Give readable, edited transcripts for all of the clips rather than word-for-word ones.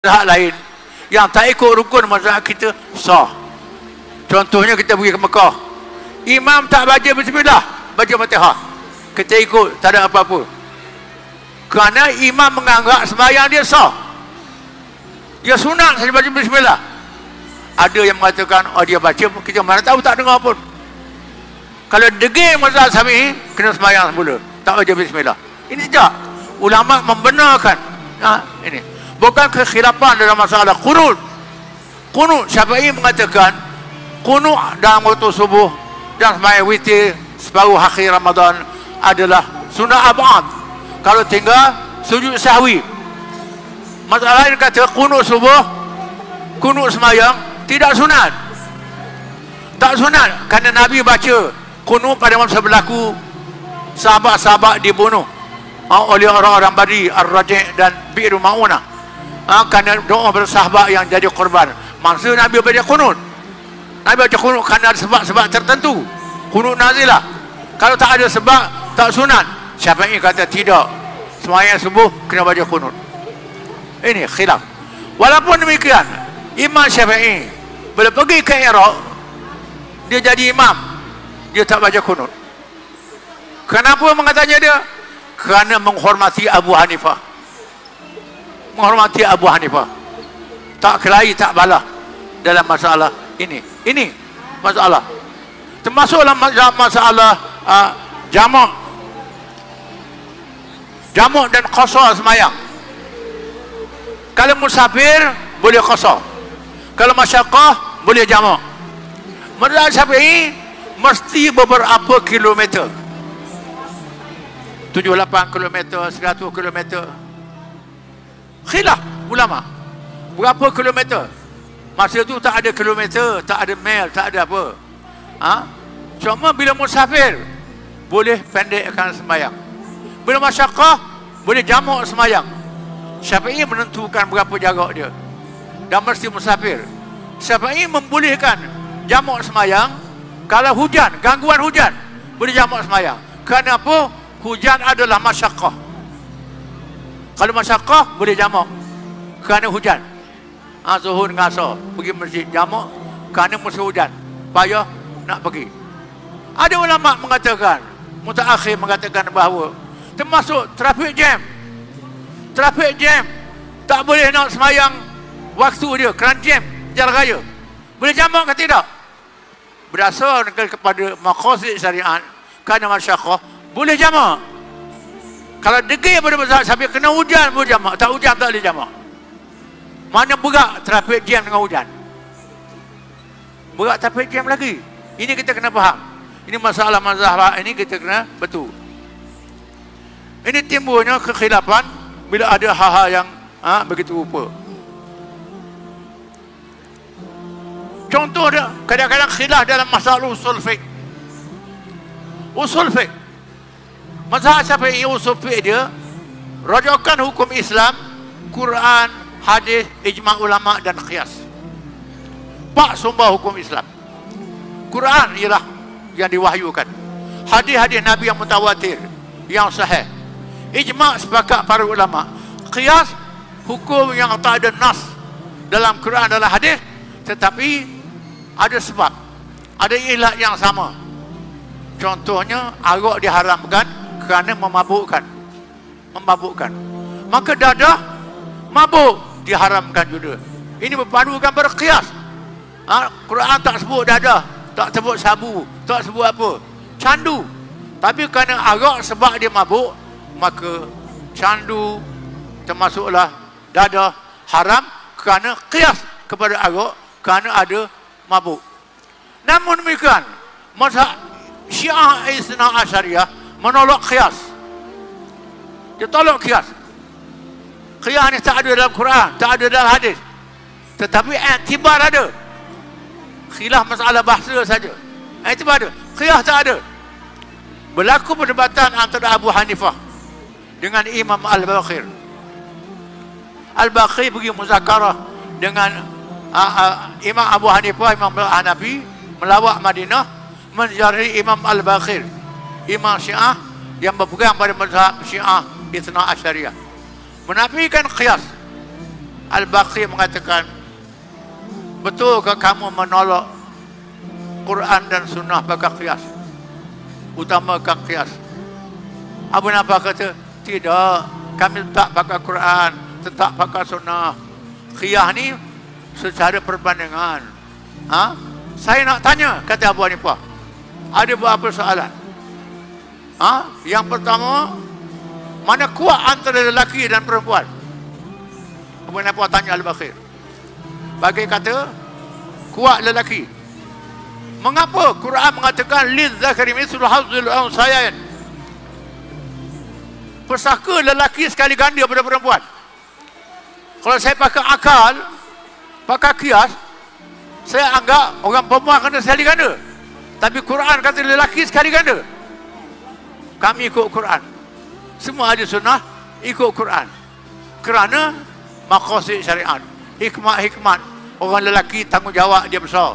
mazhab lain yang tak ikut rukun mazhab kita sah. Contohnya kita pergi ke Mekah, imam tak baca bismillah, baca Fatihah, kita ikut, tak ada apa-apa, kerana imam menganggap sembahyang dia sah, dia sunat saja baca bismillah. Ada yang mengatakan oh dia baca, kita mana tahu, tak dengar pun. Kalau degil mazhab Syafi'i, kena sembahyang semula, tak baca bismillah. Ini tidak, ulama membenarkan. Ini bukan kekhilafan dalam masalah qunut. Qunut Syafi'i mengatakan qunut dalam waktu subuh dan sembahyang witir separuh akhir Ramadan adalah sunat abad. Kalau tinggal sujud sahwi. Masalah lain kata qunut subuh, qunut sembahyang tidak sunat. Tak sunat kerana Nabi baca qunut pada masa berlaku sahabat-sahabat dibunuh oleh orang-orang Badri, Ar-Raji' dan Bi'ru Ma'unah, kerana doa bersahabat yang jadi korban. Masa Nabi baca qunut, Nabi baca qunut kerana ada sebab-sebab tertentu, qunut nazilah. Kalau tak ada sebab, tak sunat. Syafi'i kata tidak, sembahyang subuh kena baca qunut. Ini khilaf. Walaupun demikian, Imam Syafi'i bila pergi ke Iraq, dia jadi imam, dia tak baca qunut. Kenapa mengatakannya dia? Kerana menghormati Abu Hanifah. Menghormati Abu Hanifah, tak kelahi, tak balah dalam masalah ini. Ini masalah, termasuklah masalah jamak dan qasar sembahyang. Kalau musafir boleh qasar, kalau masyaqqah boleh jamak. Mazhab Syafi'i mesti beberapa kilometer, 78 km, 100 km. Khilaf ulama berapa kilometer. Masa tu tak ada kilometer, tak ada mil, tak ada apa. Cuma bila musafir boleh pendekkan sembahyang, bila masyaqqah boleh jamak sembahyang. Syafi'i menentukan berapa jarak dia, dan mesti musafir. Syafi'i membolehkan jamak sembahyang kalau hujan, gangguan hujan, boleh jamak sembahyang. Kenapa? Hujan adalah masyaqqah. Kalau masyaqqah boleh jamak kerana hujan. Zuhur dengan asar pergi masjid jamak kerana musim hujan, payah nak pergi. Ada ulama mengatakan, mutaakhir mengatakan bahawa termasuk traffic jam. Traffic jam tak boleh nak sembahyang waktu dia kerana jam jalan raya. Boleh jamak ke tidak? Berdasarkan kepada maqasid syariat, kerana masyaqqah boleh jamak. Kalau degil pada mazhab Syafi'i kena hujan boleh jamak, tak hujan tak boleh jamak. Mana berat trafik jam dengan hujan, berat trafik jam lagi. Ini kita kena faham. Ini masalah mazhab ini kita kena betul. Ini timbulnya kekhilafan bila ada hal-hal yang begitu rupa. Contoh dia, kadang-kadang khilaf dalam masalah usul fiqh. Usul fiqh mazhab Syafi'i, usul fiqh dia rujukan hukum Islam, Quran, hadis, ijma' ulama dan qiyas. Pak sumber hukum Islam. Quran ialah yang diwahyukan, hadis-hadis Nabi yang mutawatir, yang sahih, ijma' sepakat para ulama, qiyas hukum yang tak ada nas dalam Quran, dalam hadis, tetapi ada sebab, ada ilat yang sama. Contohnya arak diharamkan kerana memabukkan. Maka dadah mabuk diharamkan juga. Ini berpadukan berqiyas. Quran tak sebut dadah, tak sebut sabu, tak sebut apa, candu. Tapi kerana arak sebab dia mabuk, maka candu termasuklah dadah haram kerana qiyas kepada arak kerana ada mabuk. Namun demikian, mazhab Syiah Isna Asyariyah menolak qiyas. Dia tolak qiyas. Qiyas ni tak ada dalam Quran, tak ada dalam hadis, tetapi i'tibar ada. Khilaf masalah bahasa saja, i'tibar ada, qiyas tak ada. Berlaku perdebatan antara Abu Hanifah dengan Imam Al-Baqir. Al-Baqir pergi muzakarah dengan Imam Abu Hanifah, Imam Hanafi, melawat Madinah, menjari Imam Al-Baqir, Imam Syiah yang berpegang pada mazhab Syiah Ithna Asyariyah, menafikan qiyas. Al-Baqi mengatakan, betulkah kamu menolak Quran dan Sunnah pakai qiyas? Utamakan qiyas. Abu Nafas kata, tidak, kami tak pakai Quran, tetap pakai Sunnah. Qiyas ni secara perbandingan. Saya nak tanya, kata Abu Hanifah, ada beberapa soalan. Yang pertama, mana kuat antara lelaki dan perempuan? Abu Hanifah tanya Al-Baqi. Bagi kata, kuat lelaki. Mengapa Quran mengatakan lizzakari mithlu hazzil unsayain? Pesaka lelaki sekali ganda pada perempuan. Kalau saya pakai akal, pakai qiyas, saya anggap orang perempuan kena sekali ganda. Tapi Quran kata lelaki sekali ganda. Kami ikut Quran. Semua ada sunnah, ikut Quran. Kerana maqasid syariat. Hikmat-hikmat. Orang lelaki tanggungjawab dia besar.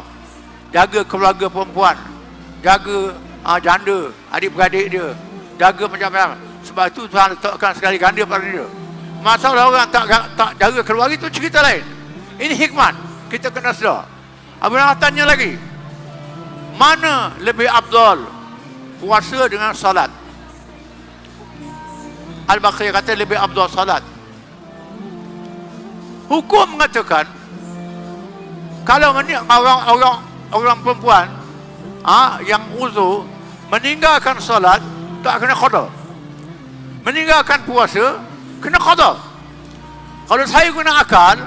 Jaga keluarga perempuan. Jaga janda, adik-beradik dia. Jaga macam-macam. Sebab itu Tuhan letakkan sekali ganda pada dia. Masalah orang tak jaga keluarga itu cerita lain. Ini hikmat. Kita kena sedar. Abu Hanifah tanya lagi. Mana lebih afdal, puasa dengan salat? Al-Baqi kata lebih afdal salat. Hukum mengatakan, kalau orang perempuan yang uzur meninggalkan salat, tak kena qada. Meninggalkan puasa, kena qada. Kalau saya guna akal,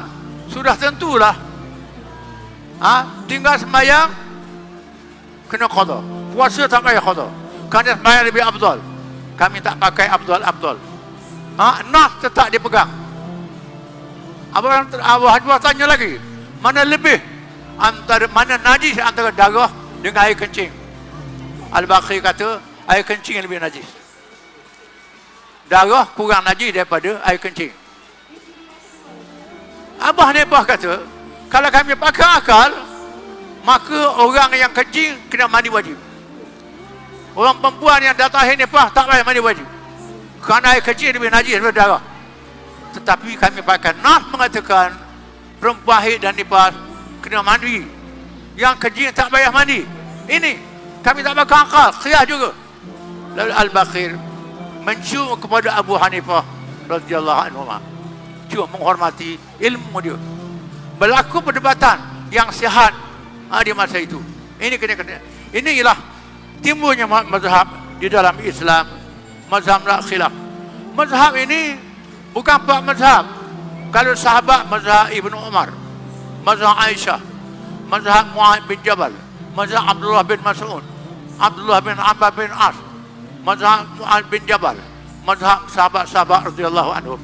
sudah tentulah tinggal sembahyang kena qada. Puasa tak payah qada. Kerana sembahyang lebih afdal. Kami tak pakai afdal. Nas tetap dipegang. Abu Hanifah tanya lagi, mana lebih mana najis antara darah dengan air kencing? Al-Baqi kata air kencing yang lebih najis. Darah kurang najis daripada air kencing. Abu Hanifah kata, kalau kami pakai akal, maka orang yang kencing kena mandi wajib. Orang perempuan yang datang akhir nifas tak payah mandi wajib. Kerana air kencing lebih najis daripada darah. Tetapi kami pakai nas mengatakan perempuan haid dan nifas kena mandi. Yang kencing tak payah mandi. Ini kami tak pakai akal, qiyas juga. Lalu Al-Baqi mencium kepada Abu Hanifah radhiyallahu anhu. Cuma menghormati ilmu dia. Berlaku perdebatan yang sihat di masa itu. Ini ialah timbulnya mazhab di dalam Islam, mazhab la khilaf. Mazhab ini bukan pak mazhab. Kalau sahabat, mazhab Ibnu Umar, mazhab Aisyah, mazhab Mu'adz bin Jabal, mazhab Abdullah bin Mas'ud, Abdullah bin Amr bin As, mazhab Mu'adz bin Jabal, mazhab sahabat-sahabat radhiyallahu anhum.